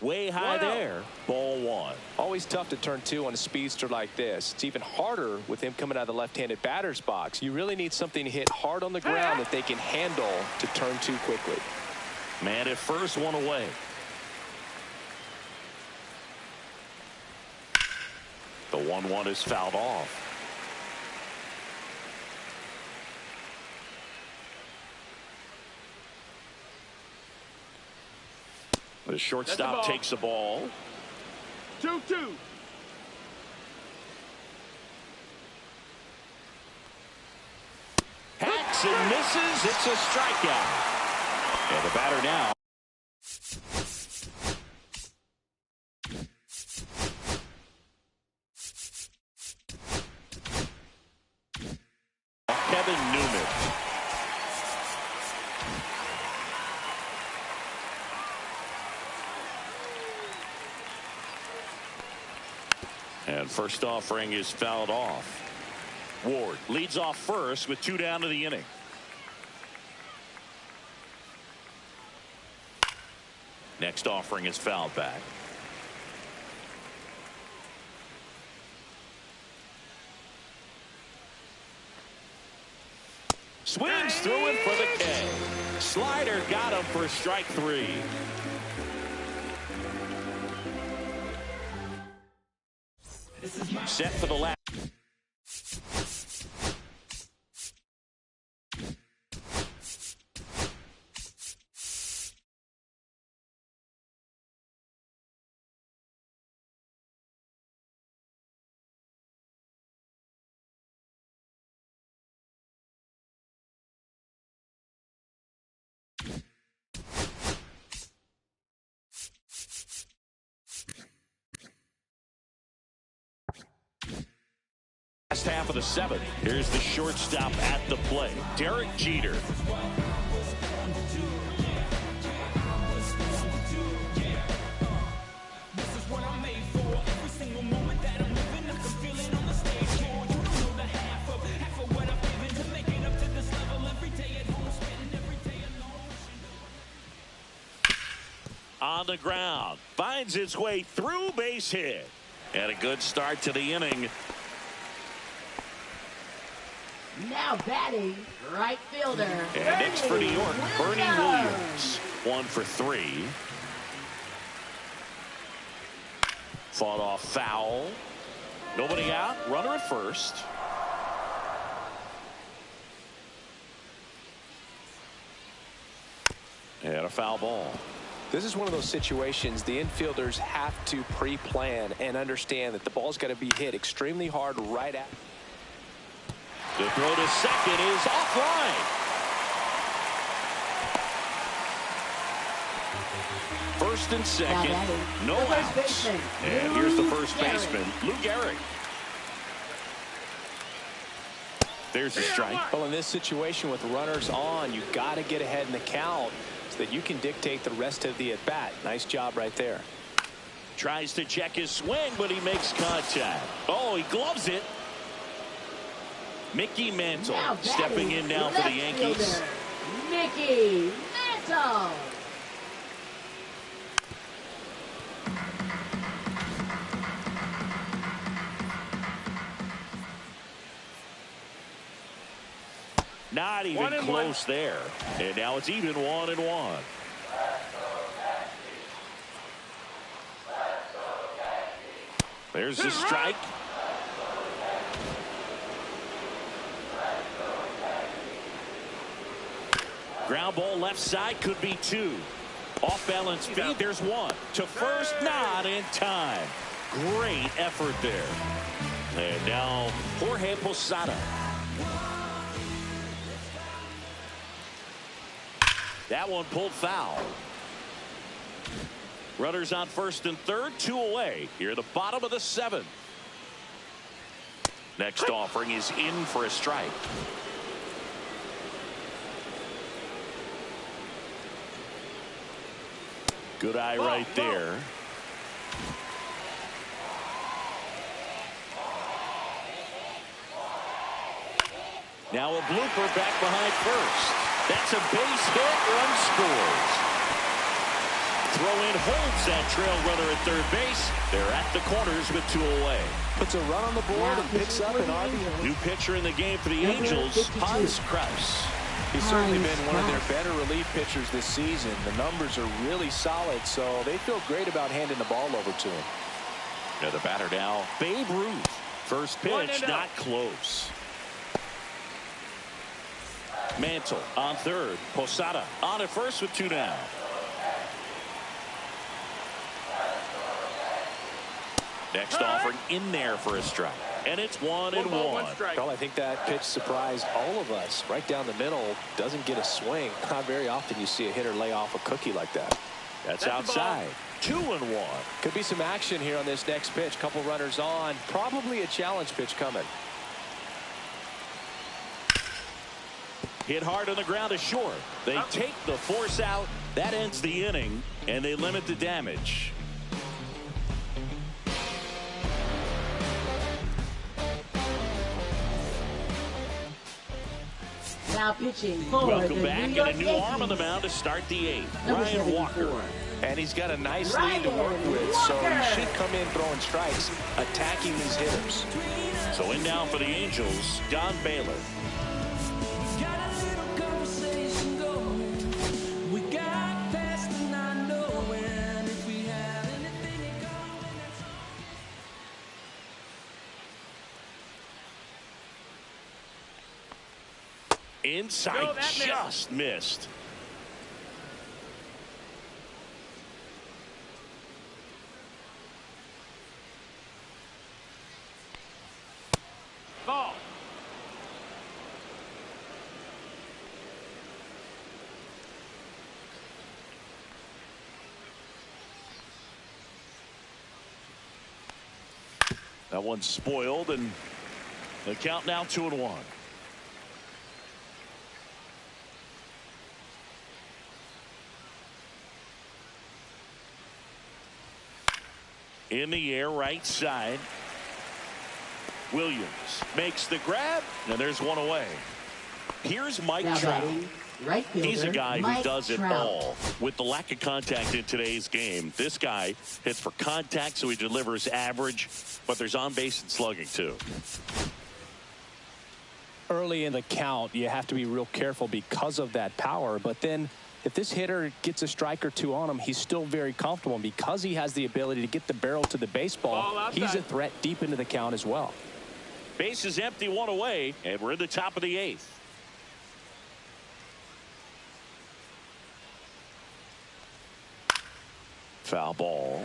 Way high there. Ball one. Always tough to turn two on a speedster like this. It's even harder with him coming out of the left-handed batter's box. You really need something to hit hard on the ground that they can handle to turn two quickly. Man at first, one away. The 1-1 is fouled off. The shortstop takes the ball. 2-2. Hacks and misses. It's a strikeout. And the batter now. Kevin Newman. And first offering is fouled off. Ward leads off first with 2 down to the inning. Next offering is fouled back. Swings through it for the K. Slider got him for strike 3. Set for the last. Last half of the 7th. Here's the shortstop at the plate, Derek Jeter. On the ground, finds its way through, base hit. And a good start to the inning. Now batting, right fielder. And next for New York, Bernie Williams. 1 for 3. Fought off foul. Nobody out. Runner at first. And a foul ball. This is one of those situations the infielders have to pre-plan and understand that the ball's got to be hit extremely hard right at. The throw to second is offline. First and second, no outs. And here's the first baseman, Lou Gehrig. There's a strike. Well, in this situation with runners on, you got to get ahead in the count so that you can dictate the rest of the at-bat. Nice job right there. Tries to check his swing, but he makes contact. Oh, he gloves it. Mickey Mantle stepping in now for the Yankees. Fielder, Mickey Mantle. Not even close there. And now it's even 1-1. There's the strike. Ground ball left side, could be 2. Off balance feed, there's 1. To first, not in time. Great effort there. And now Jorge Posada. That one pulled foul. Runners on first and third, 2 away. Here at the bottom of the 7th. Next offering is in for a strike. Good eye right there. Now a blooper back behind first. That's a base hit. Run scores. throw-in holds that trail runner at third base. They're at the corners with 2 away. Puts a run on the board and picks up an RBI. New pitcher in the game for the Angels, Hans Kraus. He's certainly been one of their better relief pitchers this season. The numbers are really solid, so they feel great about handing the ball over to him. The batter now, Babe Ruth. First pitch, not close. Mantle on third. Posada on at first with 2 down. Next offering in there for a strike. And it's 1-1. Well, I think that pitch surprised all of us. Right down the middle, doesn't get a swing. Not very often you see a hitter lay off a cookie like that. That's outside. 2-1. Could be some action here on this next pitch. Couple runners on. Probably a challenge pitch coming. Hit hard on the ground to short. They take the force out. That ends the inning, and they limit the damage. Now pitching for Welcome the back, New York and a new Yankees. arm on the mound to start the 8th. Number Ryan Walker. 74. And he's got a nice lead to work with, so he should come in throwing strikes, attacking these hitters. So in now for the Angels, Don Baylor. Inside, just missed. Ball. That one's spoiled, and the count now 2-1. In the air, right side. Williams makes the grab, and there's 1 away. Here's Mike Trout. Right fielder, He's a guy who Mike does it Trout. all. With the lack of contact in today's game, this guy hits for contact, so he delivers average, but there's on base and slugging too. Early in the count, you have to be real careful because of that power, but then if this hitter gets a strike or 2 on him, he's still very comfortable. And because he has the ability to get the barrel to the baseball, he's a threat deep into the count as well. Base is empty, 1 away, and we're in the top of the 8th. Foul ball.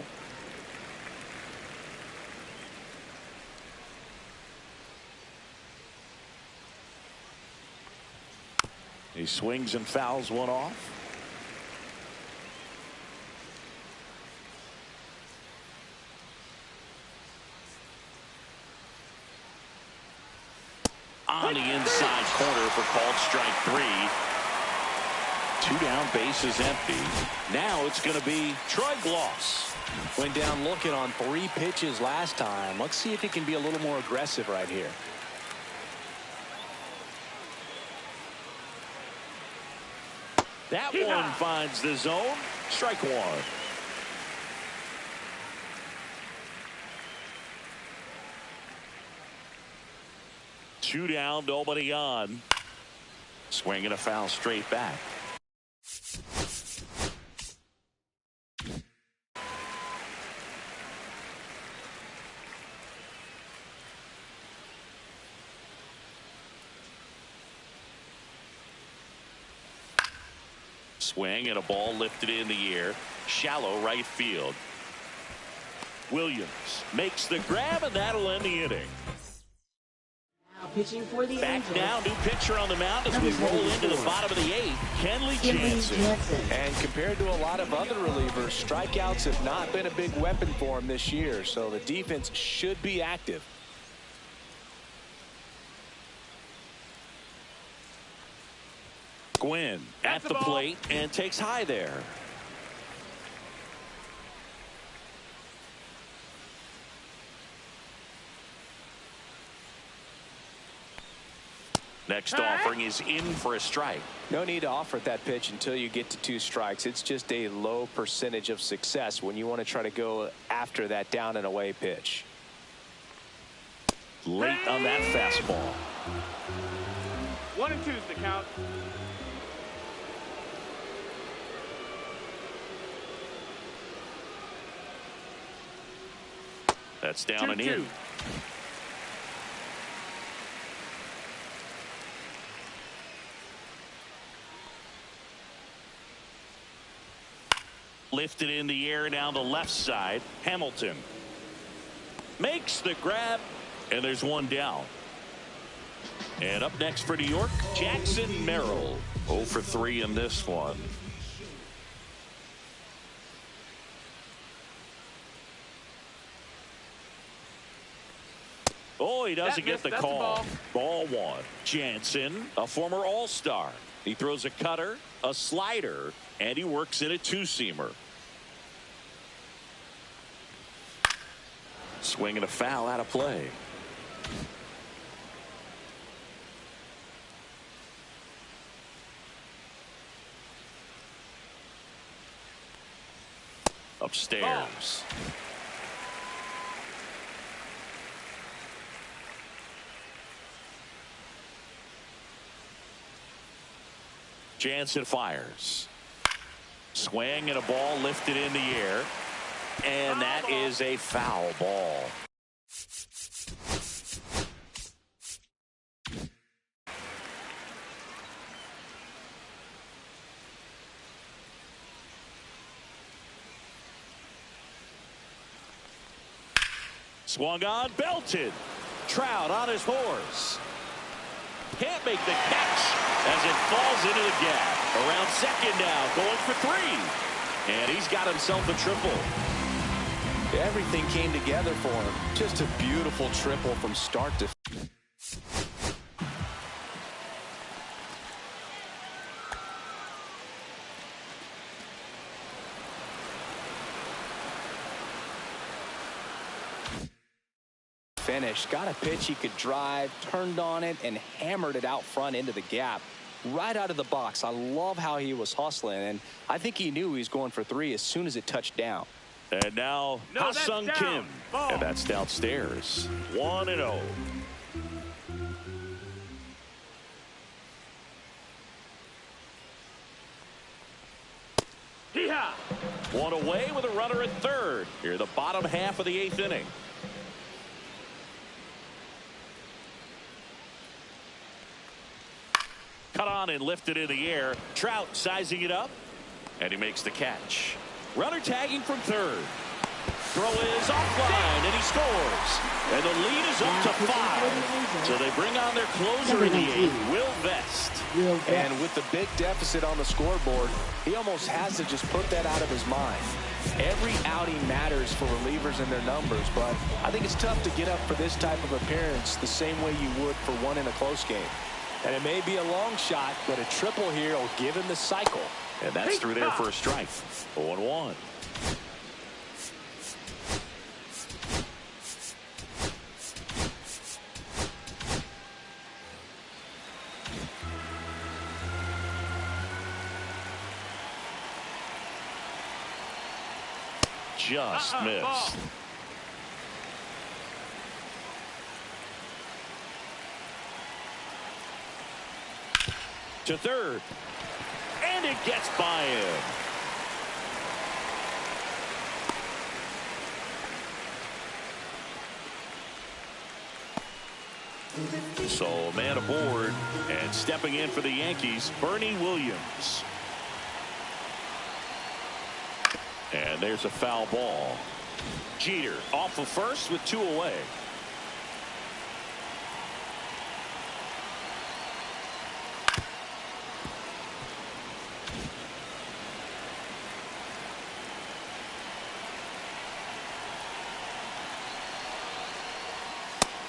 He swings and fouls 1 off. On the inside corner for called strike 3. 2 down, base is empty. Now it's going to be Troy Gloss. Went down looking on 3 pitches last time. Let's see if he can be a little more aggressive right here. That one finds the zone. Strike 1. Two down, nobody on. Swing and a foul straight back. Swing and a ball lifted in the air. Shallow right field. Williams makes the grab, and that'll end the inning. Now pitching for the Back Angels. now, new pitcher on the mound as we roll into the bottom of the 8th. Kenley Jansen. And compared to a lot of other relievers, strikeouts have not been a big weapon for him this year, so the defense should be active. Gwynn at the plate and takes high there. Next offering is in for a strike. No need to offer that pitch until you get to 2 strikes. It's just a low percentage of success when you want to try to go after that down and away pitch. Late on that fastball. 1-2 is the count. That's down and in. Lifted in the air down the left side. Hamilton makes the grab, and there's one down. And up next for New York, Jackson Merrill. 0 for 3 in this one. Oh, he doesn't get the call. Ball 1. Jansen, a former All-Star. He throws a cutter, a slider, and he works in a 2-seamer. Swing and a foul out of play. Upstairs. Jansen fires. Swing and a ball lifted in the air. And that is a foul ball. Swung on, belted. Trout on his horse. Can't make the catch as it falls into the gap. Around second now, going for 3. And he's got himself a triple. Everything came together for him. Just a beautiful triple from start to finish. Got a pitch he could drive, turned on it, and hammered it out front into the gap. Right out of the box. I love how he was hustling, and I think he knew he was going for 3 as soon as it touched down. And now Ha-Sung Kim. And that's downstairs. 1-0. One away with a runner at third. Here the bottom half of the 8th inning. Cut on and lifted in the air. Trout sizing it up. And he makes the catch. Runner tagging from third. Throw is offline, and he scores. And the lead is up to 5. So they bring on their closer in the 8th, Will Vest. And with the big deficit on the scoreboard, he almost has to just put that out of his mind. Every outing matters for relievers and their numbers, but I think it's tough to get up for this type of appearance the same way you would for one in a close game. And it may be a long shot, but a triple here will give him the cycle. And that's through there for a strike. 0-1. Just missed. To third. And it gets by him. So a man aboard, and stepping in for the Yankees, Bernie Williams. And there's a foul ball. Jeter off of first with 2 away.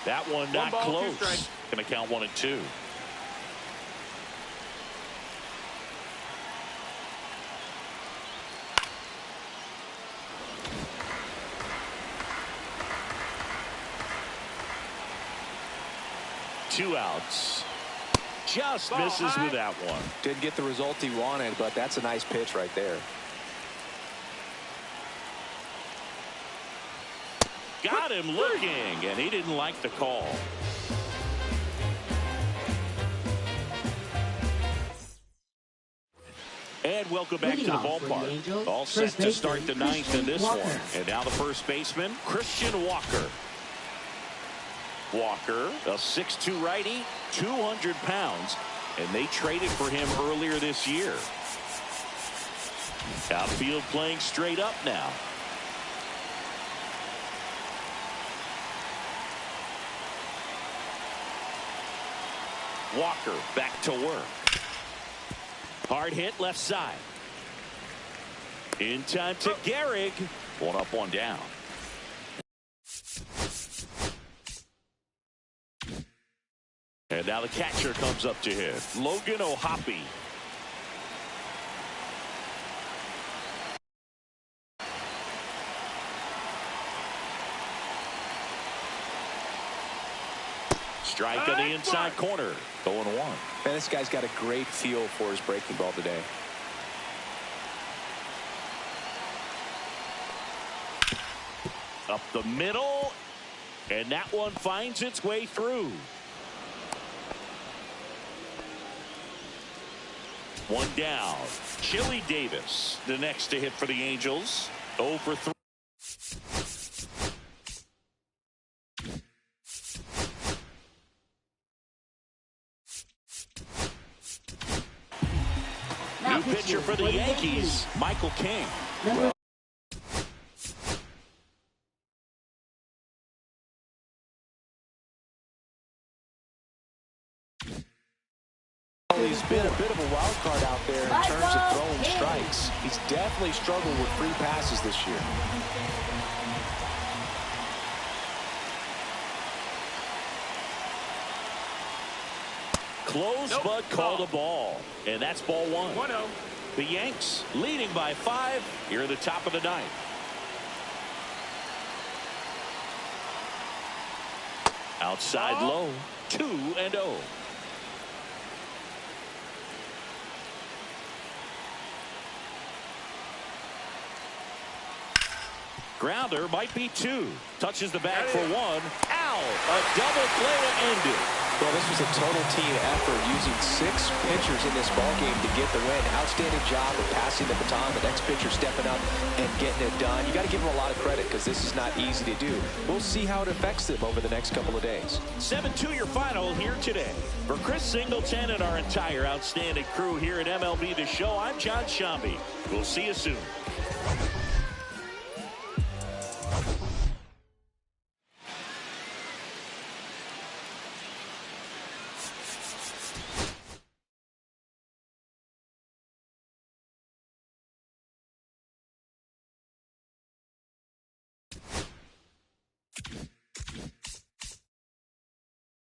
That one not close. Going to count 1-2. Two outs. Just misses with that one. Didn't get the result he wanted, but that's a nice pitch right there. Got him looking, and he didn't like the call. And welcome back to the ballpark. All set to start the ninth in this one. And now the first baseman, Christian Walker. Walker, a 6'2" righty, 200 pounds, and they traded for him earlier this year. Outfield playing straight up now. Walker back to work. Hard hit left side. In time to Gehrig. One up, one down. And now the catcher comes up to hit. Logan O'Hoppe. Strike on the inside corner. 0-1. Man, this guy's got a great feel for his breaking ball today. Up the middle. And that one finds its way through. One down. Chili Davis, the next to hit for the Angels. 0 for 3. New pitcher for the Yankees, Michael King. Well, he's been a bit of a wild card out there in terms of throwing strikes. He's definitely struggled with free passes this year. Close, but called a ball. And that's ball 1. 1-0. The Yanks leading by 5 here at the top of the ninth. Outside low. 2-0. Grounder might be 2. Touches the bag for 1. Out. A double play to end it. Well, this was a total team effort using 6 pitchers in this ballgame to get the win. Outstanding job of passing the baton. The next pitcher stepping up and getting it done. You got to give them a lot of credit because this is not easy to do. We'll see how it affects them over the next couple of days. 7-2 your final here today. For Chris Singleton and our entire outstanding crew here at MLB The Show, I'm John Shambi. We'll see you soon.